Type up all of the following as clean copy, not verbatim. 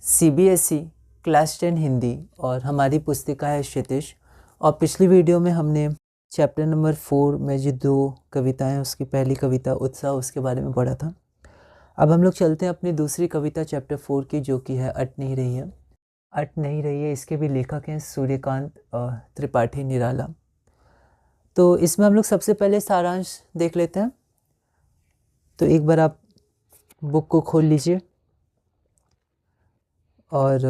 CBSE class 10 Hindi और हमारी पुस्तिका है क्षितिज। और पिछली वीडियो में हमने चैप्टर नंबर 4 में जो 2 कविताएं, उसकी पहली कविता उत्साह, उसके बारे में पढ़ा था। अब हम लोग चलते हैं अपनी दूसरी कविता चैप्टर 4 की, जो कि है अट नहीं रही है। अट नहीं रही है, इसके भी लेखक हैं सूर्यकांत त्रिपाठी निराला। तो इसमें हम लोग सबसे पहले सारांश देख लेते हैं। तो एक बार आप बुक को खोल लीजिए और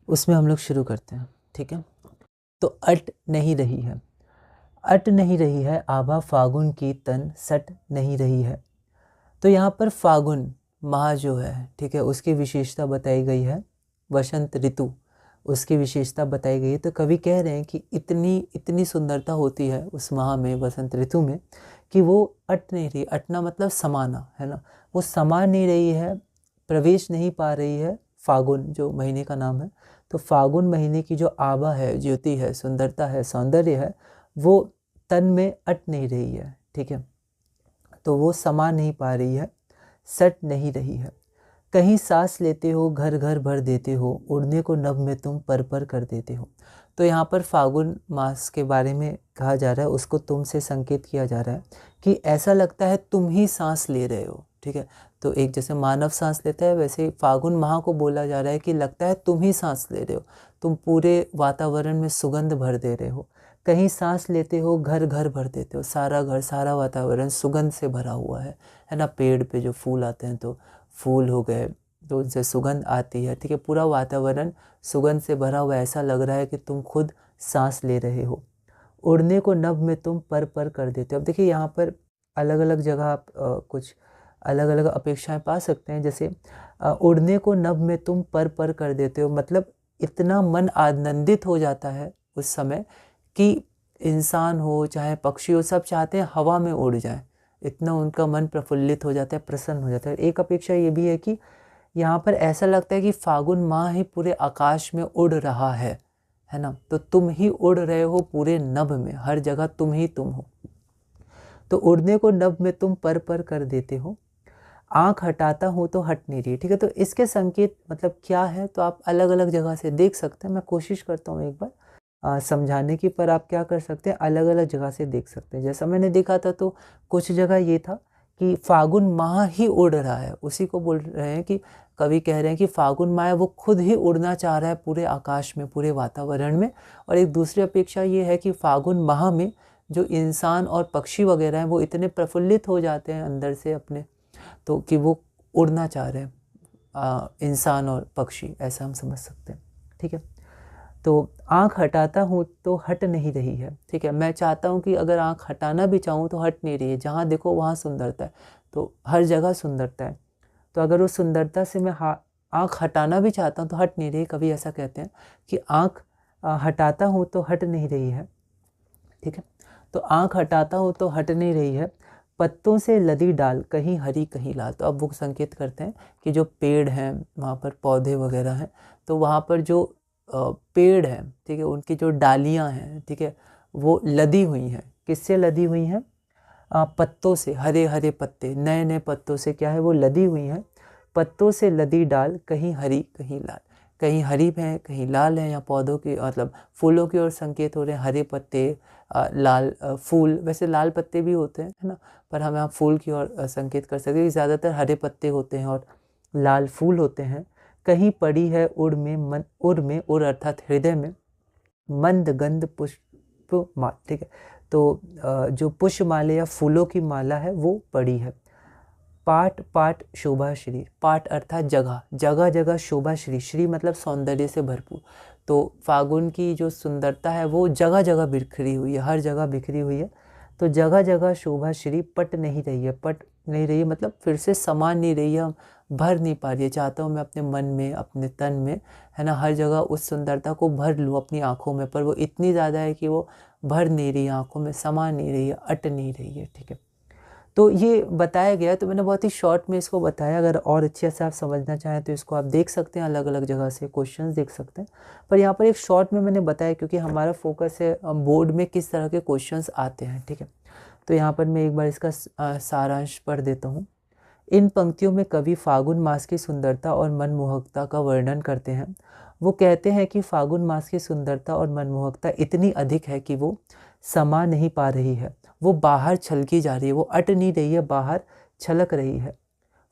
उसमें हम लोग शुरू करते हैं, ठीक है। तो अट नहीं रही है, अट नहीं रही है आभा फागुन की तन सट नहीं रही है। तो यहाँ पर फागुन माह जो है, ठीक है, उसकी विशेषता बताई गई है। वसंत ऋतु, उसकी विशेषता बताई गई है। तो कवि कह रहे हैं कि इतनी सुंदरता होती है उस माह में, वसंत ऋतु में, कि वो अट नहीं रही। अटना मतलब समाना, है ना। वो समा नहीं रही है, प्रवेश नहीं पा रही है। फागुन जो महीने का नाम है, तो फागुन महीने की जो आभा है, ज्योति है, सुंदरता है, सौंदर्य है, वो तन में अट नहीं रही है, ठीक है। तो वो समा नहीं पा रही है, सट नहीं रही है। कहीं सांस लेते हो घर घर भर देते हो, उड़ने को नभ में तुम पर पर कर देते हो। तो यहाँ पर फागुन मास के बारे में कहा जा रहा है, उसको तुम से संकेत किया जा रहा है कि ऐसा लगता है तुम ही सांस ले रहे हो, ठीक है। तो एक जैसे मानव सांस लेता है, वैसे फागुन माह को बोला जा रहा है कि लगता है तुम ही सांस ले रहे हो, तुम पूरे वातावरण में सुगंध भर दे रहे हो। कहीं सांस लेते हो घर घर भर देते हो, सारा घर, सारा वातावरण सुगंध से भरा हुआ है ना। पेड़ पे जो फूल आते हैं तो फूल हो गए, तो उनसे सुगंध आती है, ठीक है। पूरा वातावरण सुगंध से भरा हुआ, ऐसा लग रहा है कि तुम खुद सांस ले रहे हो। उड़ने को नभ में तुम पर पर कर देते हो। अब देखिए यहाँ पर अलग अलग जगह आप कुछ अलग अलग अपेक्षाएं पा सकते हैं। जैसे उड़ने को नभ में तुम पर पर कर देते हो, मतलब इतना मन आनंदित हो जाता है उस समय कि इंसान हो चाहे पक्षी हो, सब चाहते हैं हवा में उड़ जाए। इतना उनका मन प्रफुल्लित हो जाता है, प्रसन्न हो जाता है। एक अपेक्षा ये भी है कि यहाँ पर ऐसा लगता है कि फागुन माह ही पूरे आकाश में उड़ रहा है ना। तो तुम ही उड़ रहे हो पूरे नभ में, हर जगह तुम ही तुम हो। तो उड़ने को नभ में तुम पर पर कर देते हो, आँख हटाता हूँ तो हट नहीं रही, ठीक है। तो इसके संकेत मतलब क्या है, तो आप अलग अलग जगह से देख सकते हैं। मैं कोशिश करता हूँ एक बार समझाने की, पर आप क्या कर सकते हैं, अलग अलग जगह से देख सकते हैं। जैसा मैंने देखा था तो कुछ जगह ये था कि फागुन माह ही उड़ रहा है, उसी को बोल रहे हैं कि कवि कह रहे हैं कि फागुन माह वो खुद ही उड़ना चाह रहा है पूरे आकाश में, पूरे वातावरण में। और एक दूसरी अपेक्षा ये है कि फागुन माह में जो इंसान और पक्षी वगैरह हैं, वो इतने प्रफुल्लित हो जाते हैं अंदर से अपने, तो कि वो उड़ना चाह रहे हैं, इंसान और पक्षी, ऐसा हम समझ सकते हैं, ठीक है। तो आँख हटाता हूँ तो हट नहीं रही है, ठीक है। मैं चाहता हूँ कि अगर आँख हटाना भी चाहूँ तो हट नहीं रही है। जहाँ देखो वहाँ सुंदरता है, तो हर जगह सुंदरता है। तो अगर उस सुंदरता से मैं आँख हटाना भी चाहता हूँ तो हट नहीं रही। कभी ऐसा कहते हैं कि आँख हटाता हूँ तो हट नहीं रही है, ठीक है। तो आँख हटाता हूँ तो हट नहीं रही है, पत्तों से लदी डाल कहीं हरी कहीं लाल। तो अब वो संकेत करते हैं कि जो पेड़ हैं वहाँ पर, पौधे वगैरह हैं, तो वहाँ पर जो पेड़ हैं, ठीक है, उनकी जो डालियाँ हैं, ठीक है, वो लदी हुई हैं। किससे लदी हुई हैं? पत्तों से, हरे हरे पत्ते, नए नए पत्तों से क्या है, वो लदी हुई हैं। पत्तों से लदी डाल कहीं हरी कहीं लाल, कहीं हरी है कहीं लाल है। या पौधों की मतलब फूलों की ओर संकेत हो रहे हैं, हरे पत्ते, लाल फूल। वैसे लाल पत्ते भी होते हैं, है ना, पर हम यहाँ फूल की ओर संकेत कर सकते हैं कि ज़्यादातर हरे पत्ते होते हैं और लाल फूल होते हैं। कहीं पड़ी है उड़ में मन, उड़ अर्थात हृदय में, मंद गंध पुष्प माल, ठीक है। तो जो पुष्प माले या फूलों की माला है वो पड़ी है। पाट पाट शोभा श्री, पाट अर्थात जगह, जगह जगह शोभा श्री, श्री मतलब सौंदर्य से भरपूर। तो फागुन की जो सुंदरता है वो जगह जगह बिखरी हुई है, हर जगह बिखरी हुई है। तो जगह जगह शोभा श्री पट नहीं रही है, पट नहीं रही है मतलब फिर से समान नहीं रही है, भर नहीं पा रही है। चाहता हूँ मैं अपने मन में, अपने तन में, है ना, हर जगह उस सुंदरता को भर लूँ अपनी आँखों में, पर वो इतनी ज़्यादा है कि वो भर नहीं रही है आँखों में, समा नहीं रही है, अट नहीं रही है, ठीक है। तो ये बताया गया, तो मैंने बहुत ही शॉर्ट में इसको बताया। अगर और अच्छे से आप समझना चाहें तो इसको आप देख सकते हैं, अलग अलग जगह से क्वेश्चंस देख सकते हैं। पर यहाँ पर एक शॉर्ट में मैंने बताया क्योंकि हमारा फोकस है बोर्ड में किस तरह के क्वेश्चंस आते हैं, ठीक है। तो यहाँ पर मैं एक बार इसका सारांश पढ़ देता हूँ। इन पंक्तियों में कवि फागुन मास की सुंदरता और मनमोहकता का वर्णन करते हैं। वो कहते हैं कि फागुन मास की सुंदरता और मनमोहकता इतनी अधिक है कि वो समा नहीं पा रही है, वो बाहर छलकी जा रही है, वो अट नहीं रही है, बाहर छलक रही है।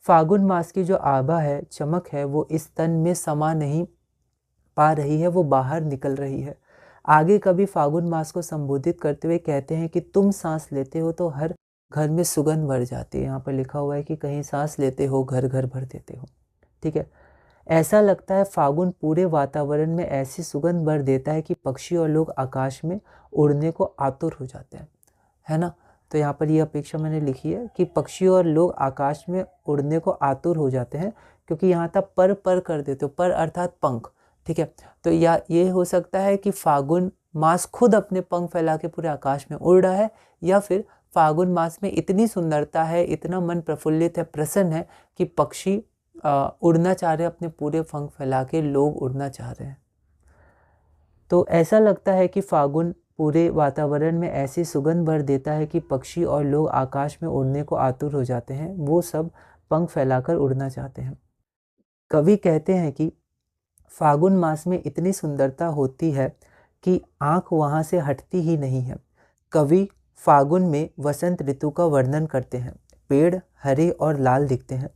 फागुन मास की जो आभा है, चमक है, वो इस तन में समा नहीं पा रही है, वो बाहर निकल रही है। आगे कभी फागुन मास को संबोधित करते हुए कहते हैं कि तुम सांस लेते हो तो हर घर में सुगंध भर जाती है। यहाँ पर लिखा हुआ है कि कहीं सांस लेते हो घर घर भर देते हो। ठीक है, ऐसा लगता है फागुन पूरे वातावरण में ऐसी सुगंध भर देता है कि पक्षी और लोग आकाश में उड़ने को आतुर हो जाते हैं, है ना। तो यहाँ पर ये अपेक्षा मैंने लिखी है कि पक्षी और लोग आकाश में उड़ने को आतुर हो जाते हैं, क्योंकि यहाँ तक पर कर देते हो, पर अर्थात पंख। ठीक है, तो या ये हो सकता है कि फागुन मास खुद अपने पंख फैला के पूरे आकाश में उड़ रहा है, या फिर फागुन मास में इतनी सुंदरता है, इतना मन प्रफुल्लित है, प्रसन्न है कि पक्षी उड़ना चाह रहे हैं, अपने पूरे पंख फैला के लोग उड़ना चाह रहे हैं। तो ऐसा लगता है कि फागुन पूरे वातावरण में ऐसी सुगंध भर देता है कि पक्षी और लोग आकाश में उड़ने को आतुर हो जाते हैं, वो सब पंख फैलाकर उड़ना चाहते हैं। कवि कहते हैं कि फागुन मास में इतनी सुंदरता होती है कि आँख वहाँ से हटती ही नहीं है। कवि फागुन में वसंत ऋतु का वर्णन करते हैं। पेड़ हरे और लाल दिखते हैं,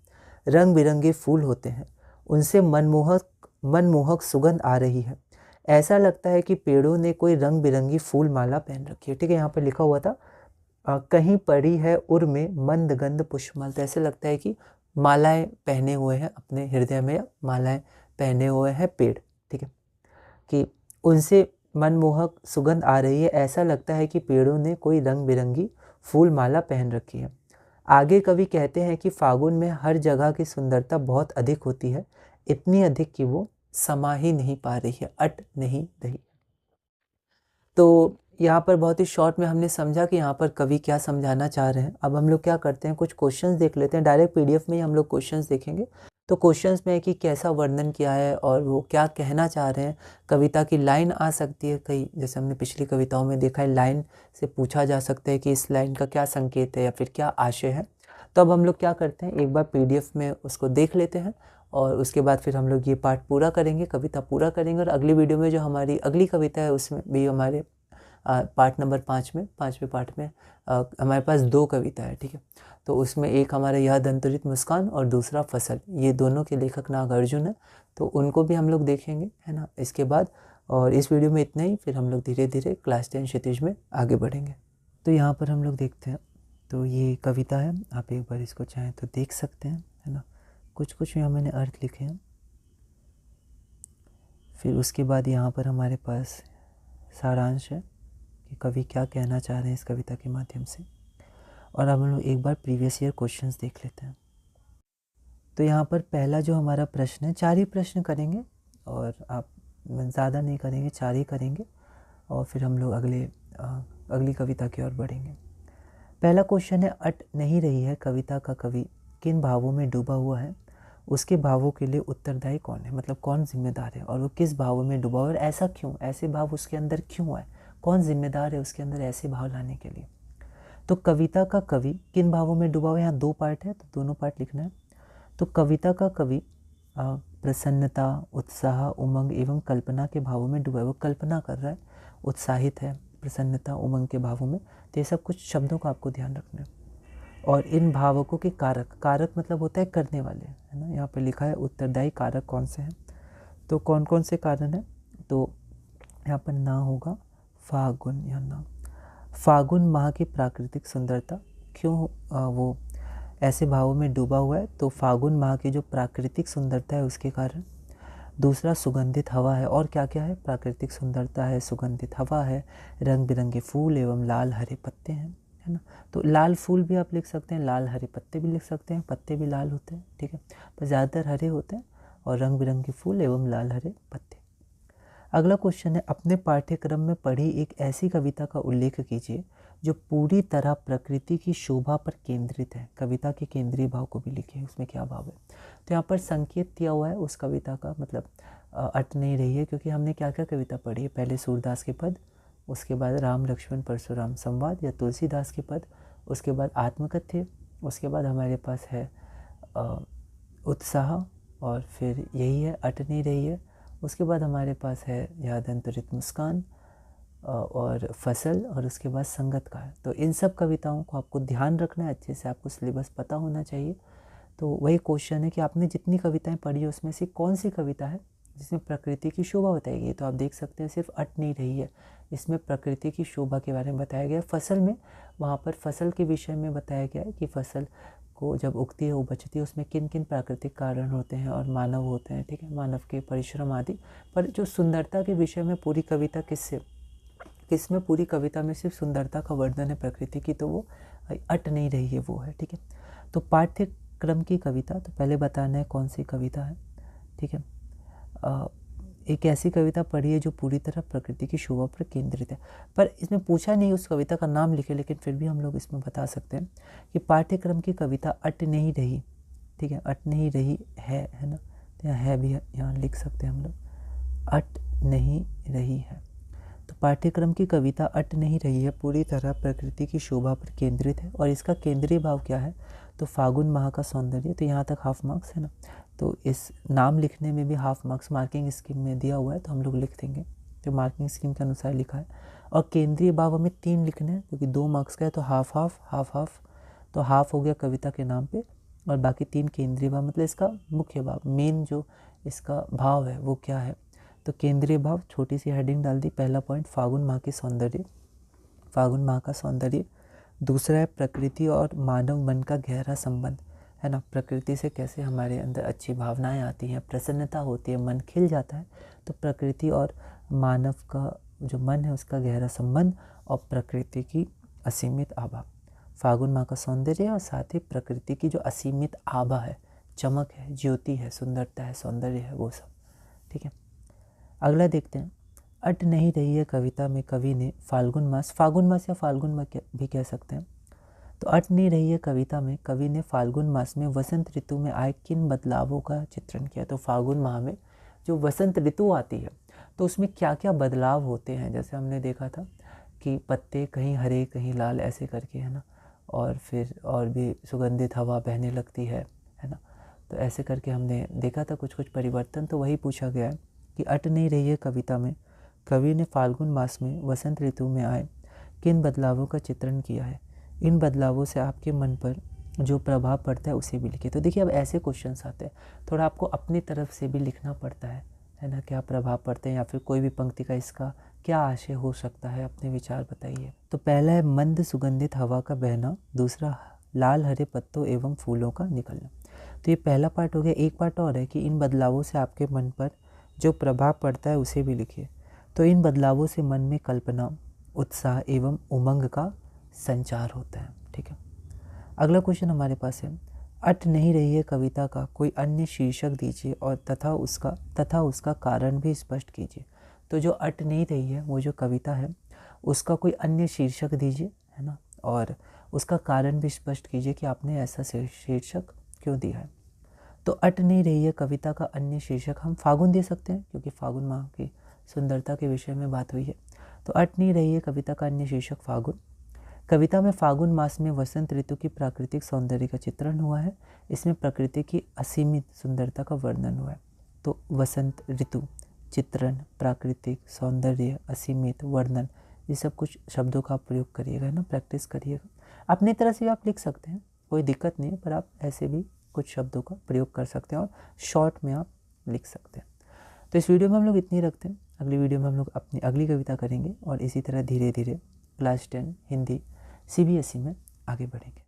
रंग बिरंगे फूल होते हैं, उनसे मनमोहक सुगंध आ रही है। ऐसा लगता है कि पेड़ों ने कोई रंग बिरंगी फूल माला पहन रखी है। ठीक है, यहाँ पर लिखा हुआ था कहीं पड़ी है उर में मंद गंध पुष्पमाल। तो ऐसे लगता है कि मालाएं पहने हुए हैं, अपने हृदय में मालाएं पहने हुए हैं पेड़। ठीक है, कि उनसे मनमोहक सुगंध आ रही है। ऐसा लगता है कि पेड़ों ने कोई रंग बिरंगी फूल माला पहन रखी है। आगे कवि कहते हैं कि फागुन में हर जगह की सुंदरता बहुत अधिक होती है, इतनी अधिक कि वो समा ही नहीं पा रही है, अट नहीं रही। तो यहाँ पर बहुत ही शॉर्ट में हमने समझा कि यहाँ पर कवि क्या समझाना चाह रहे हैं। अब हम लोग क्या करते हैं, कुछ क्वेश्चंस देख लेते हैं। डायरेक्ट पीडीएफ में ही हम लोग क्वेश्चंस देखेंगे। तो क्वेश्चंस में है कि कैसा वर्णन किया है और वो क्या कहना चाह रहे हैं। कविता की लाइन आ सकती है कई, जैसे हमने पिछली कविताओं में देखा है, लाइन से पूछा जा सकता है कि इस लाइन का क्या संकेत है या फिर क्या आशय है। तो अब हम लोग क्या करते हैं, एक बार पीडीएफ में उसको देख लेते हैं और उसके बाद फिर हम लोग ये पार्ट पूरा करेंगे, कविता पूरा करेंगे। और अगली वीडियो में जो हमारी अगली कविता है उसमें भी हमारे पार्ट नंबर 5 में, 5वें पार्ट में हमारे पास 2 कविता है। ठीक है, तो उसमें एक हमारा यह दंतुरित मुस्कान और दूसरा फसल, ये दोनों के लेखक नागार्जुन है। तो उनको भी हम लोग देखेंगे, है ना, इसके बाद। और इस वीडियो में इतना ही, फिर हम लोग धीरे धीरे क्लास 10 क्षितिज में आगे बढ़ेंगे। तो यहाँ पर हम लोग देखते हैं, तो ये कविता है, आप एक बार इसको चाहें तो देख सकते हैं, है ना। कुछ यहाँ मैंने अर्थ लिखे हैं। फिर उसके बाद यहाँ पर हमारे पास सारांश है कि कवि क्या कहना चाह रहे हैं इस कविता के माध्यम से। और अब हम लोग एक बार प्रीवियस ईयर क्वेश्चंस देख लेते हैं। तो यहाँ पर पहला जो हमारा प्रश्न है, 4 ही प्रश्न करेंगे और आप ज़्यादा नहीं करेंगे, 4 ही करेंगे और फिर हम लोग अगली कविता की ओर बढ़ेंगे। पहला क्वेश्चन है, अट नहीं रही है कविता का कवि किन भावों में डूबा हुआ है, उसके भावों के लिए उत्तरदायी कौन है, मतलब कौन जिम्मेदार है और वो किस भावों में डूबा हुआ है और ऐसा क्यों, ऐसे भाव उसके अंदर क्यों है, कौन जिम्मेदार है उसके अंदर ऐसे भाव लाने के लिए। तो कविता का कवि किन भावों में डूबा हुआ है, यहाँ 2 पार्ट है तो दोनों पार्ट लिखना है। तो कविता का कवि प्रसन्नता, उत्साह, उमंग एवं कल्पना के भावों में डूबा है। वो कल्पना कर रहा है, उत्साहित है, प्रसन्नता, उमंग के भावों में। तो ये सब कुछ शब्दों का आपको ध्यान रखना है। और इन भावकों के कारक मतलब होता है करने वाले, है ना। यहाँ पे लिखा है उत्तरदायी कारक कौन से हैं। तो कौन कौन से कारण हैं, तो यहाँ पर ना होगा फागुन, या ना फागुन माह की प्राकृतिक सुंदरता, क्यों वो ऐसे भावों में डूबा हुआ है, तो फागुन माह की जो प्राकृतिक सुंदरता है उसके कारण। दूसरा सुगंधित हवा है, और क्या क्या है, प्राकृतिक सुंदरता है, सुगंधित हवा है, रंग बिरंगे फूल एवं लाल हरे पत्ते हैं, है ना। तो लाल फूल भी आप लिख सकते हैं, लाल हरे पत्ते भी लिख सकते हैं, पत्ते भी लाल होते हैं, ठीक है, पर ज़्यादातर हरे होते हैं, और रंग बिरंगे फूल एवं लाल हरे पत्ते। अगला क्वेश्चन है, अपने पाठ्यक्रम में पढ़ी एक ऐसी कविता का उल्लेख कीजिए जो पूरी तरह प्रकृति की शोभा पर केंद्रित है। कविता के केंद्रीय भाव को भी लिखिए, उसमें क्या भाव है। तो यहाँ पर संकेत दिया हुआ है उस कविता का, मतलब अट नहीं रही है, क्योंकि हमने क्या क्या कविता पढ़ी है, पहले सूरदास के पद, उसके बाद राम लक्ष्मण परशुराम संवाद या तुलसीदास के पद, उसके बाद आत्मकथ्य, उसके बाद हमारे पास है उत्साह, और फिर यही है अट नहीं रही है। उसके बाद हमारे पास है याद अंतरित मुस्कान और फसल, और उसके बाद संगतकार। तो इन सब कविताओं को आपको ध्यान रखना है, अच्छे से आपको सिलेबस पता होना चाहिए। तो वही क्वेश्चन है कि आपने जितनी कविताएं पढ़ी है उसमें से कौन सी कविता है जिसमें प्रकृति की शोभा बताई गई है। तो आप देख सकते हैं सिर्फ अट नहीं रही है, इसमें प्रकृति की शोभा के बारे में बताया गया है। फसल में वहाँ पर फसल के विषय में बताया गया है कि फसल को जब उगती है उपजती है उसमें किन किन प्राकृतिक कारण होते हैं और मानव होते हैं, ठीक है, मानव के परिश्रम आदि। पर जो सुंदरता के विषय में पूरी कविता किसमें पूरी कविता में सिर्फ सुंदरता का वर्णन है प्रकृति की, तो वो अट नहीं रही है, वो है, ठीक है। तो पाठ्यक्रम की कविता, तो पहले बताना है कौन सी कविता है, ठीक है। एक ऐसी कविता पढ़ी है जो पूरी तरह प्रकृति की शोभा पर केंद्रित है। पर इसमें पूछा नहीं उस कविता का नाम लिखे, लेकिन फिर भी हम लोग इसमें बता सकते हैं कि पाठ्यक्रम की कविता अट नहीं रही, ठीक है, अट नहीं रही है ना, तो यहाँ है भी है, यहाँ लिख सकते हैं हम लोग, अट नहीं रही है। तो पाठ्यक्रम की कविता अट नहीं रही है, पूरी तरह प्रकृति की शोभा पर केंद्रित है, और इसका केंद्रीय भाव क्या है, तो फागुन माह का सौंदर्य। तो यहाँ तक हाफ मार्क्स है ना, तो इस नाम लिखने में भी हाफ मार्क्स मार्किंग स्कीम में दिया हुआ है, तो हम लोग लिख देंगे, तो मार्किंग स्कीम के अनुसार लिखा है। और केंद्रीय भाव हमें 3 लिखने हैं क्योंकि 2 मार्क्स का है, तो हाफ हाफ हाफ हाफ, तो हाफ हो गया कविता के नाम पे, और बाकी 3 केंद्रीय भाव, मतलब इसका मुख्य भाव, मेन जो इसका भाव है वो क्या है, तो केंद्रीय भाव, छोटी सी हेडिंग डाल दी। पहला पॉइंट फागुन माह के सौंदर्य, फागुन माह का सौंदर्य। दूसरा है प्रकृति और मानव मन का गहरा संबंध, है ना, प्रकृति से कैसे हमारे अंदर अच्छी भावनाएं आती हैं, प्रसन्नता होती है, मन खिल जाता है। तो प्रकृति और मानव का जो मन है उसका गहरा संबंध, और प्रकृति की असीमित आभा, फागुन माह का सौंदर्य, और साथ ही प्रकृति की जो असीमित आभा है, चमक है, ज्योति है, सुंदरता है, सौंदर्य है, वो सब, ठीक है। अगला देखते हैं, अट नहीं रही है कविता में कवि ने फाल्गुन मास या फाल्गुन माह भी कह सकते हैं। तो अट नहीं रही है कविता में कवि ने फाल्गुन मास में वसंत ऋतु में आए किन बदलावों का चित्रण किया। तो फाल्गुन माह में जो वसंत ऋतु आती है तो उसमें क्या क्या बदलाव होते हैं, जैसे हमने देखा था कि पत्ते कहीं हरे कहीं लाल ऐसे करके, है ना, और फिर और भी सुगंधित हवा बहने लगती है ना, तो ऐसे करके हमने देखा था कुछ कुछ परिवर्तन। तो वही पूछा गया है कि अट नहीं रही है कविता में कवि ने फाल्गुन मास में वसंत ऋतु में आए किन बदलावों का चित्रण किया है, इन बदलावों से आपके मन पर जो प्रभाव पड़ता है उसे भी लिखिए। तो देखिए अब ऐसे क्वेश्चंस आते हैं, थोड़ा आपको अपनी तरफ से भी लिखना पड़ता है ना, क्या प्रभाव पड़ते हैं, या फिर कोई भी पंक्ति का इसका क्या आशय हो सकता है, अपने विचार बताइए। तो पहला है मंद सुगंधित हवा का बहना, दूसरा लाल हरे पत्तों एवं फूलों का निकलना। तो ये पहला पार्ट हो गया। एक पार्ट और है कि इन बदलावों से आपके मन पर जो प्रभाव पड़ता है उसे भी लिखिए। तो इन बदलावों से मन में कल्पना, उत्साह एवं उमंग का संचार होता है, ठीक है। अगला क्वेश्चन हमारे पास है, अट नहीं रही है कविता का कोई अन्य शीर्षक दीजिए और तथा उसका कारण भी स्पष्ट कीजिए। तो जो अट नहीं रही है वो जो कविता है उसका कोई अन्य शीर्षक दीजिए, है ना, और उसका कारण भी स्पष्ट कीजिए कि आपने ऐसा शीर्षक क्यों दिया है। तो अट नहीं रही है कविता का अन्य शीर्षक हम फागुन दे सकते हैं क्योंकि फागुन माह की सुंदरता के विषय में बात हुई है। तो अट नहीं रही है कविता का अन्य शीर्षक फागुन। कविता में फागुन मास में वसंत ऋतु की प्राकृतिक सौंदर्य का चित्रण हुआ है। इसमें प्रकृति की असीमित सुंदरता का वर्णन हुआ है। तो वसंत ऋतु, चित्रण, प्राकृतिक सौंदर्य, असीमित, वर्णन, ये सब कुछ शब्दों का प्रयोग करिएगा ना, प्रैक्टिस करिएगा। अपनी तरह से आप लिख सकते हैं, कोई दिक्कत नहीं है, पर आप ऐसे भी कुछ शब्दों का प्रयोग कर सकते हैं और शॉर्ट में आप लिख सकते हैं। तो इस वीडियो में हम लोग इतनी रखते हैं। अगली वीडियो में हम लोग अपनी अगली कविता करेंगे और इसी तरह धीरे धीरे क्लास 10 हिंदी CBSE में आगे बढ़ेंगे।